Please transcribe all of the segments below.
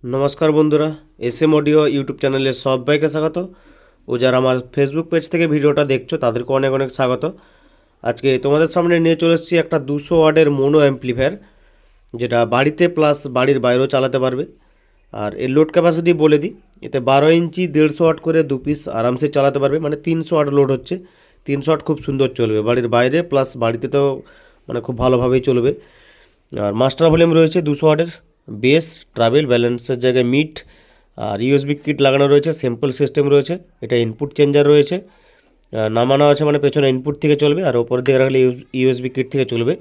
নমস্কার বন্ধুরা, SM audio YouTube চ্যানেলে সবাইকে স্বাগত। ও যারা আমার ফেসবুক পেজ থেকে ভিডিওটা দেখছো তাদেরকে অনেক অনেক স্বাগত। আজকে তোমাদের সামনে নিয়ে চলে এসেছি একটা 200 ওয়াটের মোনো অ্যাম্প্লিফায়ার, যেটা বাড়িতে প্লাস বাড়ির বাইরেও চালাতে পারবে। আর এর লোড ক্যাপাসিটি বলে দিই, এতে 12 ইঞ্চি 150 ওয়াট করে 2 পিস আরামসে চালাতে পারবে। মানে 300 ওয়াট লোড হচ্ছে, 300 ওয়াট খুব সুন্দর চলবে বাড়ির বাইরে প্লাস বাড়িতে, তো মানে খুব ভালোভাবেই চলবে। আর মাস্টার ভলিউম রয়েছে 200 ওয়াটের, বেস ট্রাভেল ব্যালেন্সের জায়গায় মিট, আর ইউএসবি কিট লাগানো রয়েছে, সিম্পল সিস্টেম রয়েছে। এটা ইনপুট চেঞ্জার রয়েছে, নামানো আছে মানে পেছনে ইনপুট থেকে চলবে, আর ওপর দিকে রাখলে ইউএসবি কিট থেকে চলবে।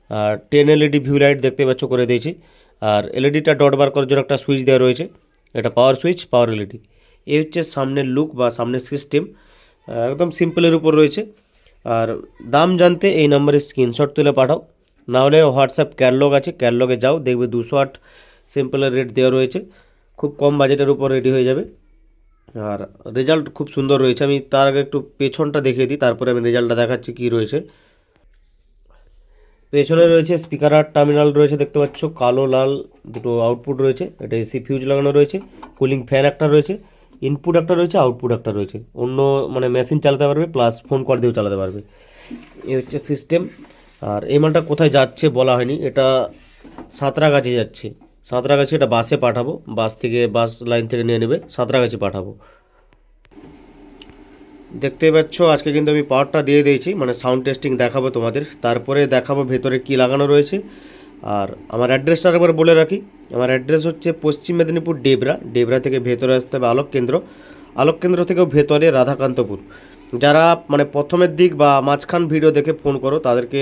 আর 10 এলইডি ভিউ লাইট দেখতে পাচ্ছ করে দিয়েছি। আর এলইডিটা ডট বার করার জন্য একটা সুইচ দেওয়া রয়েছে, এটা পাওয়ার সুইচ, পাওয়ার এলইডি। এই হচ্ছে সামনের লুক বা সামনের সিস্টেম, একদম সিম্পলের উপর রয়েছে। আর দাম জানতে এই নম্বরে স্ক্রিনশট তুলে পাঠাও, না হলে হোয়াটসঅ্যাপ ক্যাটলগ আছে, ক্যাটলগে যাও, দেখবে 200 ওয়াট সিম্পলের রেট দেওয়া রয়েছে, খুব কম বাজেটের উপর রেডি হয়ে যাবে। আর রেজাল্ট খুব সুন্দর রয়েছে। আমি তার আগে একটু পেছনটা দেখিয়ে দিই, তারপরে আমি রেজাল্টটা দেখাচ্ছি কী রয়েছে। পেছনে রয়েছে স্পিকার আর টার্মিনাল রয়েছে, দেখতে পাচ্ছ কালো লাল দুটো আউটপুট রয়েছে। এটা এসি ফিউজ লাগানো রয়েছে, কুলিং ফ্যান একটা রয়েছে, ইনপুট একটা রয়েছে, আউটপুট একটা রয়েছে। অন্য মানে মেশিন চালাতে পারবে প্লাস ফোন কল দিয়েও চালাতে পারবে। এই হচ্ছে সিস্টেম। আর এই মালটা কোথায় যাচ্ছে বলা হয়নি, এটা সাঁতরাগাছি যাচ্ছে। সাঁতরাগাছি এটা বাসে পাঠাবো, বাস লাইন থেকে নিয়ে নেবে, সাঁতরাগাছি পাঠাবো। দেখতেই পাচ্ছ আজকে কিন্তু আমি পাওয়ারটা দিয়ে দিয়েছি, মানে সাউন্ড টেস্টিং দেখাবো তোমাদের, তারপরে দেখাবো ভেতরে কি লাগানো রয়েছে। আর আমার অ্যাড্রেসটা একবার বলে রাখি, আমার অ্যাড্রেস হচ্ছে পশ্চিম মেদিনীপুর ডেবরা থেকে ভেতরে আসতে হবে আলোক কেন্দ্র থেকেও ভেতরে রাধাকান্তপুর। যারা মানে প্রথমের দিক বা মাঝখান ভিডিও দেখে ফোন করো তাদেরকে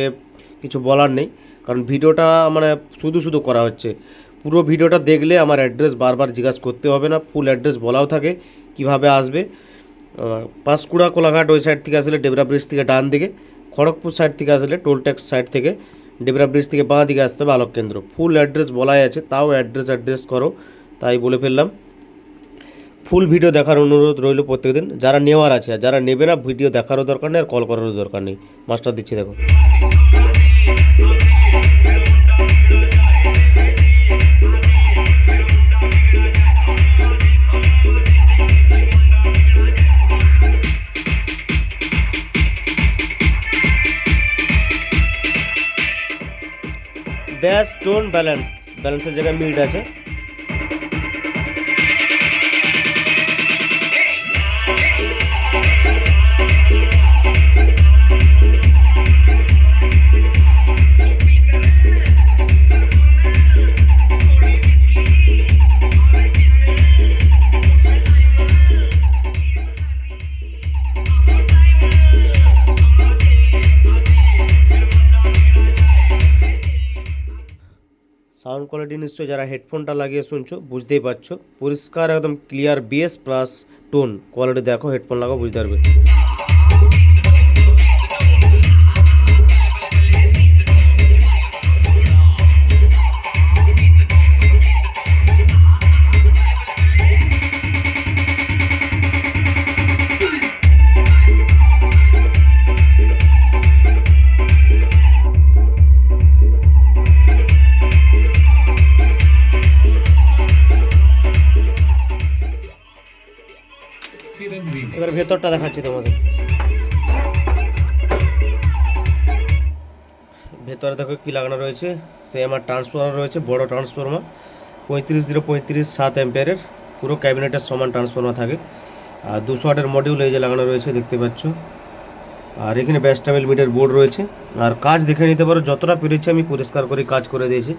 কিছু বলার নেই, কারণ ভিডিওটা মানে শুধু শুধু করা হচ্ছে। পুরো ভিডিওটা দেখলে আমার অ্যাড্রেস বারবার জিজ্ঞাসা করতে হবে না, ফুল অ্যাড্রেস বলাও থাকে কিভাবে আসবে। পাঁশকুড়া কোলাঘাট ওই সাইড থেকে আসলে ডেবরা ব্রিজ থেকে ডান দিকে, খড়গপুর সাইড থেকে আসলে টোল ট্যাক্স সাইড থেকে ডেবরা ব্রিজ থেকে বাঁ দিকে আসতে হবে আলোক কেন্দ্র। ফুল অ্যাড্রেস বলাই আছে, তাও অ্যাড্রেস করো, তাই বলে ফেললাম। ফুল ভিডিও দেখার অনুরোধ রইল প্রত্যেকদিন, যারা নেওয়ার আছে। আর যারা নেবে না, ভিডিও দেখারও দরকার নেই আর কল করারও দরকার নেই। মাস্টার দিচ্ছি দেখো। ব্যাস টোন ব্যালেন্সের জায়গায় মিড আছে। সাউন্ড কোয়ালিটি নিশ্চয়ই যারা হেডফোনটা লাগিয়ে শুনছো বুঝতেই পারছো, পরিষ্কার একদম clear base plus tone quality. দেখো হেডফোন লাগাও বুঝতে পারবে। এবার ভেতরটা দেখাচ্ছি তোমাদের। ভেতরে দেখো কি লাগানো রয়েছে, সে আমার ট্রান্সফর্মার রয়েছে, বড় ট্রান্সফর্মার 3507 অ্যাম্পিয়ারের, পুরো ক্যাবিনেটের সমান ট্রান্সফর্মার থাকে। আর 200 ওয়াটের মডিউল এই যে লাগানো রয়েছে, দেখতে পাচ্ছ। আর এখানে ব্যাস ট্রাভেল মিটার বোর্ড রয়েছে। আর কাজ দেখে নিতে পারো, যতটা পেরেছি আমি পরিষ্কার করে কাজ করে দিয়েছি।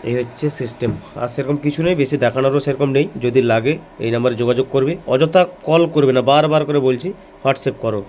এই হচ্ছে সিস্টেম। আর সেরকম কিছু নেই, বেশি দেখানোরও সেরকম নেই। যদি লাগে এই নাম্বারে যোগাযোগ করবে, অযথা কল করবে না, বারবার করে বলছি, হোয়াটসঅ্যাপ করো।